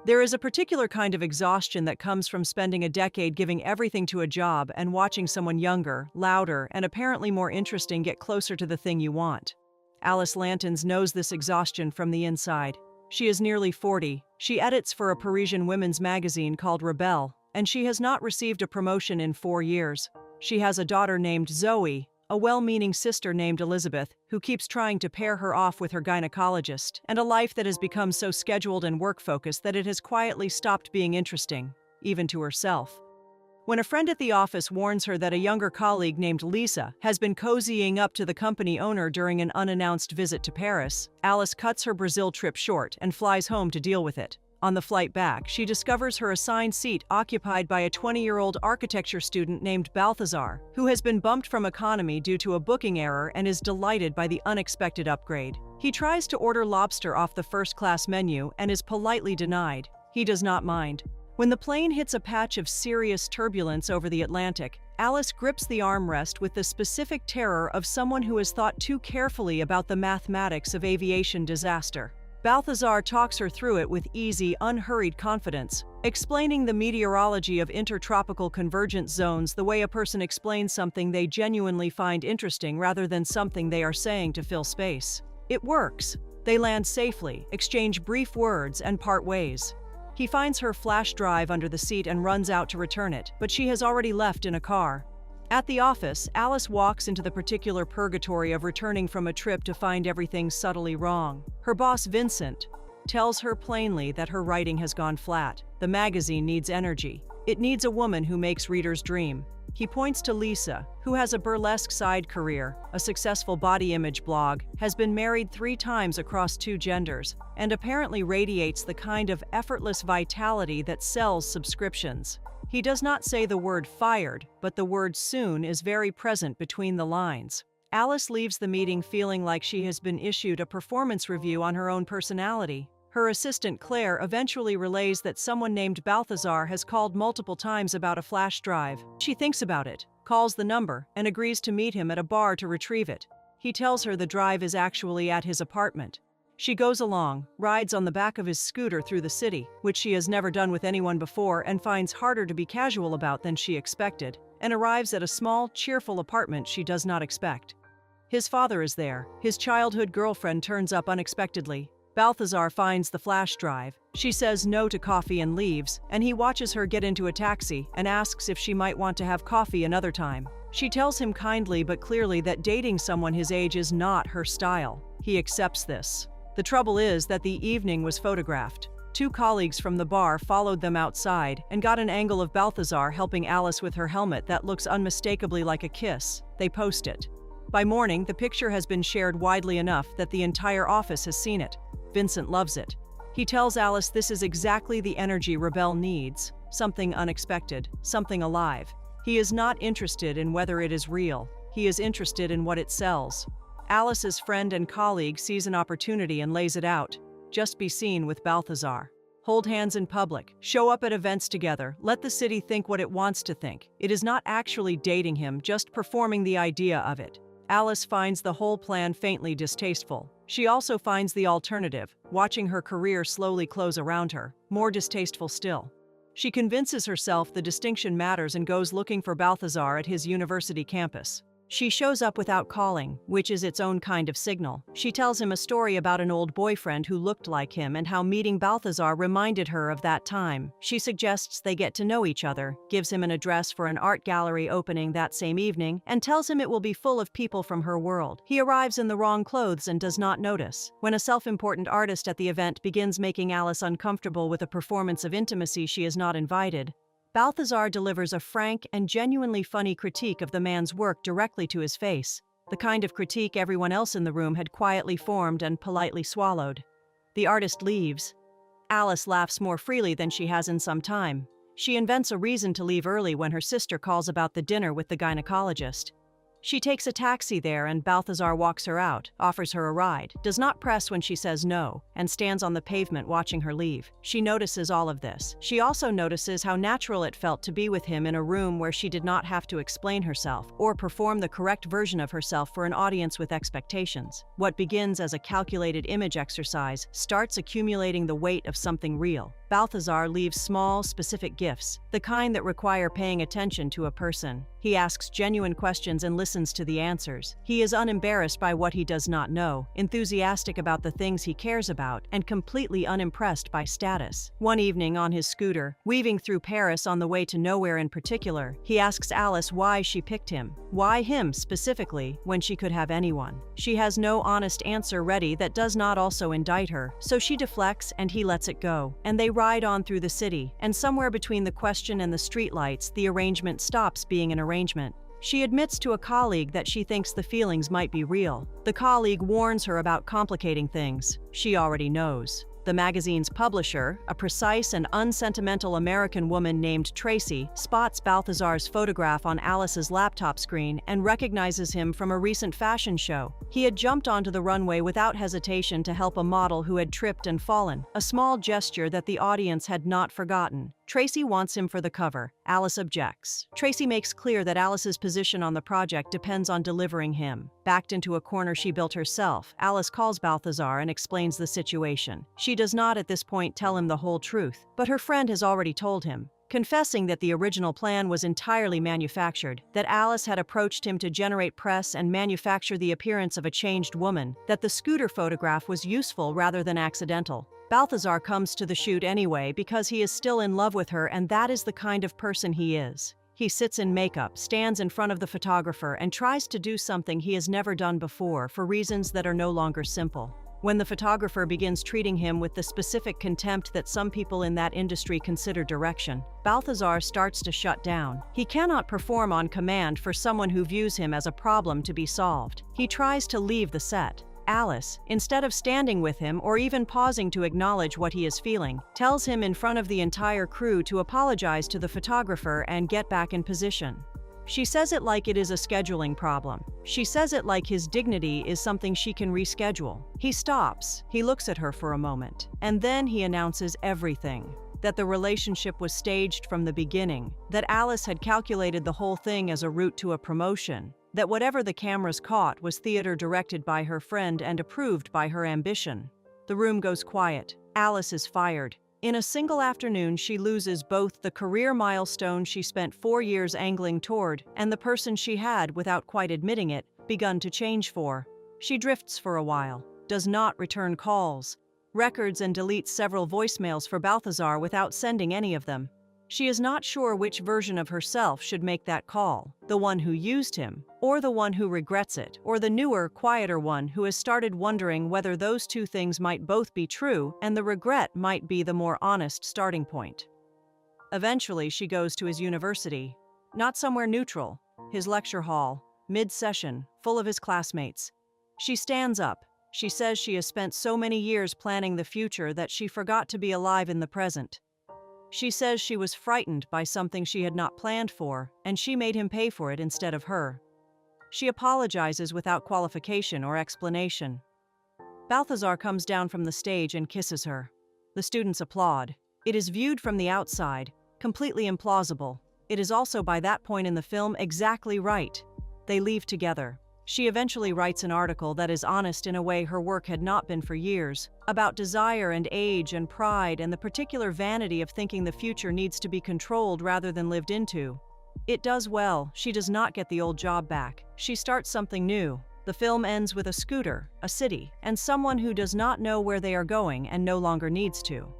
There is a particular kind of exhaustion that comes from spending a decade giving everything to a job and watching someone younger, louder, and apparently more interesting get closer to the thing you want. Alice Lantons knows this exhaustion from the inside. She is nearly 40. She edits for a Parisian women's magazine called Rebelle, and she has not received a promotion in 4 years. She has a daughter named Zoe, a well-meaning sister named Elizabeth, who keeps trying to pair her off with her gynecologist, and a life that has become so scheduled and work-focused that it has quietly stopped being interesting, even to herself. When a friend at the office warns her that a younger colleague named Lisa has been cozying up to the company owner during an unannounced visit to Paris, Alice cuts her Brazil trip short and flies home to deal with it. On the flight back, she discovers her assigned seat occupied by a 20-year-old architecture student named Balthazar, who has been bumped from economy due to a booking error and is delighted by the unexpected upgrade. He tries to order lobster off the first-class menu and is politely denied. He does not mind. When the plane hits a patch of serious turbulence over the Atlantic, Alice grips the armrest with the specific terror of someone who has thought too carefully about the mathematics of aviation disaster. Balthazar talks her through it with easy, unhurried confidence, explaining the meteorology of intertropical convergence zones the way a person explains something they genuinely find interesting rather than something they are saying to fill space. It works. They land safely, exchange brief words, and part ways. He finds her flash drive under the seat and runs out to return it, but she has already left in a car. At the office, Alice walks into the particular purgatory of returning from a trip to find everything subtly wrong. Her boss, Vincent, tells her plainly that her writing has gone flat. The magazine needs energy. It needs a woman who makes readers dream. He points to Lisa, who has a burlesque side career, a successful body image blog, has been married 3 times across 2 genders, and apparently radiates the kind of effortless vitality that sells subscriptions. He does not say the word fired, but the word soon is very present between the lines. Alice leaves the meeting feeling like she has been issued a performance review on her own personality. Her assistant Claire eventually relays that someone named Balthazar has called multiple times about a flash drive. She thinks about it, calls the number, and agrees to meet him at a bar to retrieve it. He tells her the drive is actually at his apartment. She goes along, rides on the back of his scooter through the city, which she has never done with anyone before and finds harder to be casual about than she expected, and arrives at a small, cheerful apartment she does not expect. His father is there. His childhood girlfriend turns up unexpectedly. Balthazar finds the flash drive. She says no to coffee and leaves, and he watches her get into a taxi and asks if she might want to have coffee another time. She tells him kindly but clearly that dating someone his age is not her style. He accepts this. The trouble is that the evening was photographed. 2 colleagues from the bar followed them outside and got an angle of Balthazar helping Alice with her helmet that looks unmistakably like a kiss. They post it. By morning, the picture has been shared widely enough that the entire office has seen it. Vincent loves it. He tells Alice this is exactly the energy Rebelle needs, something unexpected, something alive. He is not interested in whether it is real. He is interested in what it sells. Alice's friend and colleague sees an opportunity and lays it out. Just be seen with Balthazar. Hold hands in public. Show up at events together. Let the city think what it wants to think. It is not actually dating him, just performing the idea of it. Alice finds the whole plan faintly distasteful. She also finds the alternative, watching her career slowly close around her, more distasteful still. She convinces herself the distinction matters and goes looking for Balthazar at his university campus. She shows up without calling, which is its own kind of signal. She tells him a story about an old boyfriend who looked like him and how meeting Balthazar reminded her of that time. She suggests they get to know each other, gives him an address for an art gallery opening that same evening, and tells him it will be full of people from her world. He arrives in the wrong clothes and does not notice. When a self-important artist at the event begins making Alice uncomfortable with a performance of intimacy she is not invited, Balthazar delivers a frank and genuinely funny critique of the man's work directly to his face, the kind of critique everyone else in the room had quietly formed and politely swallowed. The artist leaves. Alice laughs more freely than she has in some time. She invents a reason to leave early when her sister calls about the dinner with the gynecologist. She takes a taxi there and Balthazar walks her out, offers her a ride, does not press when she says no, and stands on the pavement watching her leave. She notices all of this. She also notices how natural it felt to be with him in a room where she did not have to explain herself or perform the correct version of herself for an audience with expectations. What begins as a calculated image exercise starts accumulating the weight of something real. Balthazar leaves small, specific gifts, the kind that require paying attention to a person. He asks genuine questions and listens to the answers. He is unembarrassed by what he does not know, enthusiastic about the things he cares about, and completely unimpressed by status. One evening on his scooter, weaving through Paris on the way to nowhere in particular, he asks Alice why she picked him. Why him specifically, when she could have anyone? She has no honest answer ready that does not also indict her, so she deflects and he lets it go. And they ride on through the city, and somewhere between the question and the streetlights, the arrangement stops being an arrangement. She admits to a colleague that she thinks the feelings might be real. The colleague warns her about complicating things. She already knows. The magazine's publisher, a precise and unsentimental American woman named Tracy, spots Balthazar's photograph on Alice's laptop screen and recognizes him from a recent fashion show. He had jumped onto the runway without hesitation to help a model who had tripped and fallen, a small gesture that the audience had not forgotten. Tracy wants him for the cover. Alice objects. Tracy makes clear that Alice's position on the project depends on delivering him. Backed into a corner she built herself, Alice calls Balthazar and explains the situation. She does not at this point tell him the whole truth, but her friend has already told him, confessing that the original plan was entirely manufactured, that Alice had approached him to generate press and manufacture the appearance of a changed woman, that the scooter photograph was useful rather than accidental. Balthazar comes to the shoot anyway because he is still in love with her, and that is the kind of person he is. He sits in makeup, stands in front of the photographer, and tries to do something he has never done before for reasons that are no longer simple. When the photographer begins treating him with the specific contempt that some people in that industry consider direction, Balthazar starts to shut down. He cannot perform on command for someone who views him as a problem to be solved. He tries to leave the set. Alice, instead of standing with him or even pausing to acknowledge what he is feeling, tells him in front of the entire crew to apologize to the photographer and get back in position. She says it like it is a scheduling problem. She says it like his dignity is something she can reschedule. He stops, he looks at her for a moment, and then he announces everything. That the relationship was staged from the beginning, that Alice had calculated the whole thing as a route to a promotion, that whatever the cameras caught was theater directed by her friend and approved by her ambition. The room goes quiet. Alice is fired. In a single afternoon, she loses both the career milestone she spent 4 years angling toward and the person she had, without quite admitting it, begun to change for. She drifts for a while, does not return calls, records and deletes several voicemails for Balthazar without sending any of them. She is not sure which version of herself should make that call, the one who used him, or the one who regrets it, or the newer, quieter one who has started wondering whether those two things might both be true and the regret might be the more honest starting point. Eventually, she goes to his university, not somewhere neutral, his lecture hall, mid-session, full of his classmates. She stands up. She says she has spent so many years planning the future that she forgot to be alive in the present. She says she was frightened by something she had not planned for, and she made him pay for it instead of her. She apologizes without qualification or explanation. Balthazar comes down from the stage and kisses her. The students applaud. It is viewed from the outside, completely implausible. It is also by that point in the film exactly right. They leave together. She eventually writes an article that is honest in a way her work had not been for years, about desire and age and pride and the particular vanity of thinking the future needs to be controlled rather than lived into. It does well. She does not get the old job back. She starts something new. The film ends with a scooter, a city, and someone who does not know where they are going and no longer needs to.